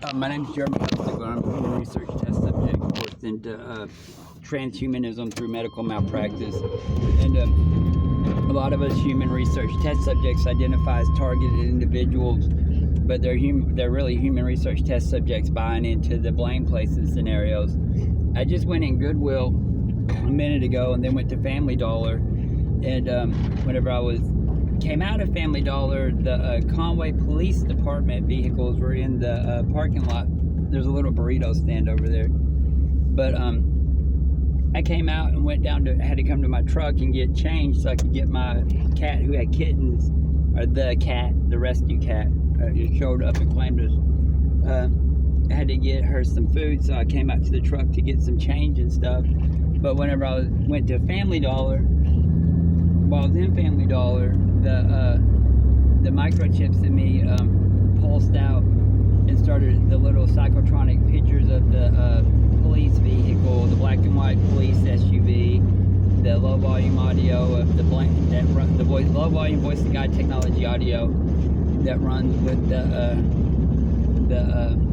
My name is Jeremy. I'm a human research test subject course into transhumanism through medical malpractice. And a lot of us human research test subjects identify as targeted individuals, but they're really human research test subjects buying into the blame placing scenarios. I just went in Goodwill a minute ago and then went to Family Dollar. And whenever came out of Family Dollar, the Conway Police Department vehicles were in the parking lot. There's a little burrito stand over there. But I came out and had to come to my truck and get changed so I could get my cat who had kittens, or the rescue cat, it showed up and claimed us. I had to get her some food, so I came out to the truck to get some change and stuff. But whenever I went to Family Dollar, while I was in Family Dollar, the microchips in me pulsed out and started the little psychotronic pictures of the police vehicle, the black and white police SUV, the low volume audio of the low volume voice to guide technology audio that runs with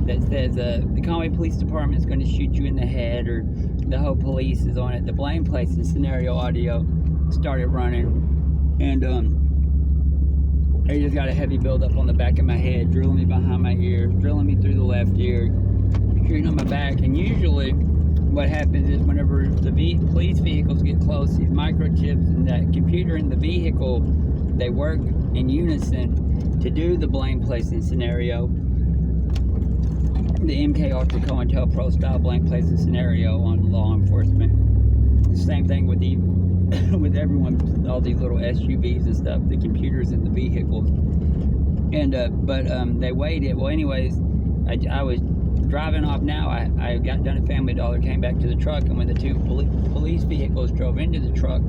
that says the Conway Police Department is going to shoot you in the head, or the whole police is on it. The blame placing scenario audio started running, and I just got a heavy buildup on the back of my head, drilling me behind my ear, drilling me through the left ear, shooting on my back. And usually what happens is whenever the police vehicles get close, these microchips and that computer in the vehicle, they work in unison to do the blame placing scenario, the MK Ultra COINTELPRO style blame placing scenario on law enforcement. The same thing with with everyone, all these little SUVs and stuff, the computers in the vehicles. And but they waited. Well, anyways, I was driving off now. I got done at Family Dollar, came back to the truck, and when the two police vehicles drove into the truck,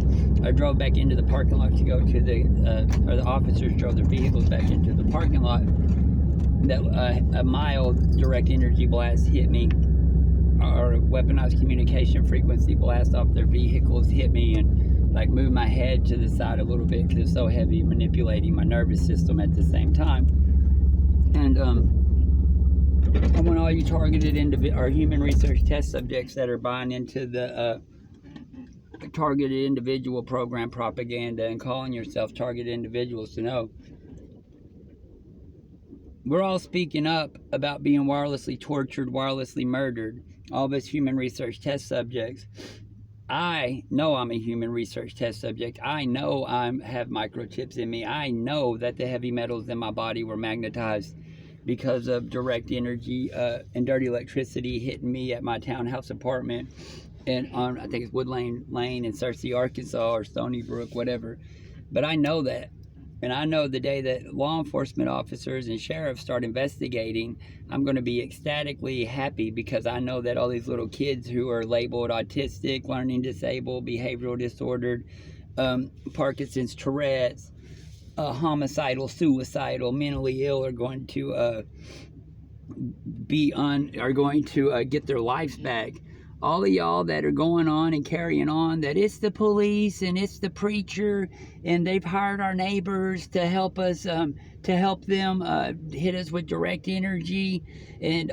I drove back into the parking lot to go to or the officers drove their vehicles back into the parking lot. That a mild direct energy blast hit me, or weaponized communication frequency blast off their vehicles hit me, and like moved my head to the side a little bit because it's so heavy, manipulating my nervous system at the same time. And I want all you targeted or human research test subjects that are buying into the targeted individual program propaganda and calling yourself targeted individuals to know we're all speaking up about being wirelessly tortured, wirelessly murdered. All of us human research test subjects. I know I'm a human research test subject. I know I have microchips in me. I know that the heavy metals in my body were magnetized because of direct energy and dirty electricity hitting me at my townhouse apartment and on, I think it's Woodlane Lane in Searcy, Arkansas, or Stony Brook, whatever. But I know that. And I know the day that law enforcement officers and sheriffs start investigating, I'm going to be ecstatically happy, because I know that all these little kids who are labeled autistic, learning disabled, behavioral disordered, Parkinson's, Tourette's, homicidal, suicidal, mentally ill are going to get their lives back. All of y'all that are going on and carrying on that it's the police and it's the preacher and they've hired our neighbors to help us, to help them hit us with direct energy and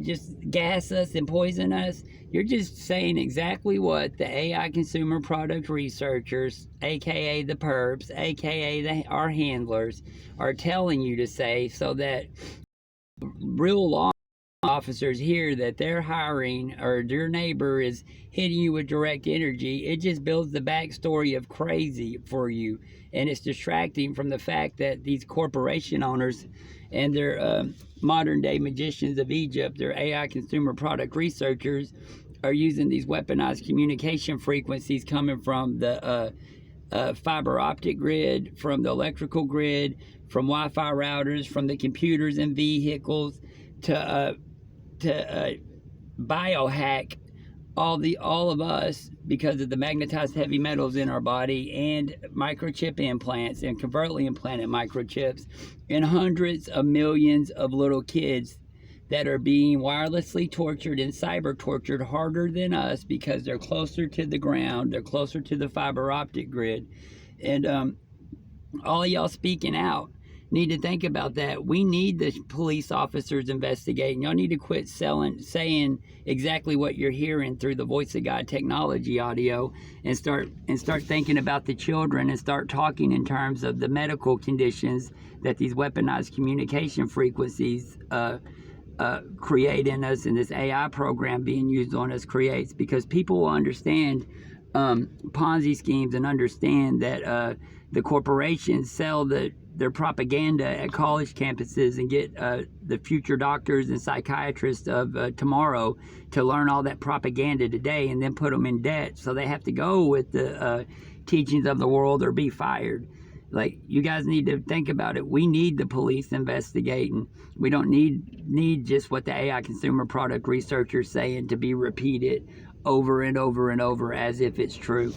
just gas us and poison us. You're just saying exactly what the AI consumer product researchers, aka the perps, aka our handlers, are telling you to say, so that real law officers hear that they're hiring, or your neighbor is hitting you with direct energy. It just builds the backstory of crazy for you, and it's distracting from the fact that these corporation owners and their modern day magicians of Egypt, their AI consumer product researchers, are using these weaponized communication frequencies coming from the fiber optic grid, from the electrical grid, from Wi-Fi routers, from the computers in vehicles, to biohack all of us because of the magnetized heavy metals in our body, and microchip implants and covertly implanted microchips, and hundreds of millions of little kids that are being wirelessly tortured and cyber tortured harder than us because they're closer to the ground, they're closer to the fiber optic grid. And all of y'all speaking out need to think about that. We need the police officers investigating. Y'all need to quit saying exactly what you're hearing through the Voice of God technology audio, and start thinking about the children, and start talking in terms of the medical conditions that these weaponized communication frequencies create in us, and this AI program being used on us creates, because people will understand Ponzi schemes and understand that the corporations sell their propaganda at college campuses and get the future doctors and psychiatrists of tomorrow to learn all that propaganda today, and then put them in debt, so they have to go with the teachings of the world or be fired. Like, you guys need to think about it. We need the police investigating. We don't need just what the AI consumer product researchers saying to be repeated over and over and over as if it's true.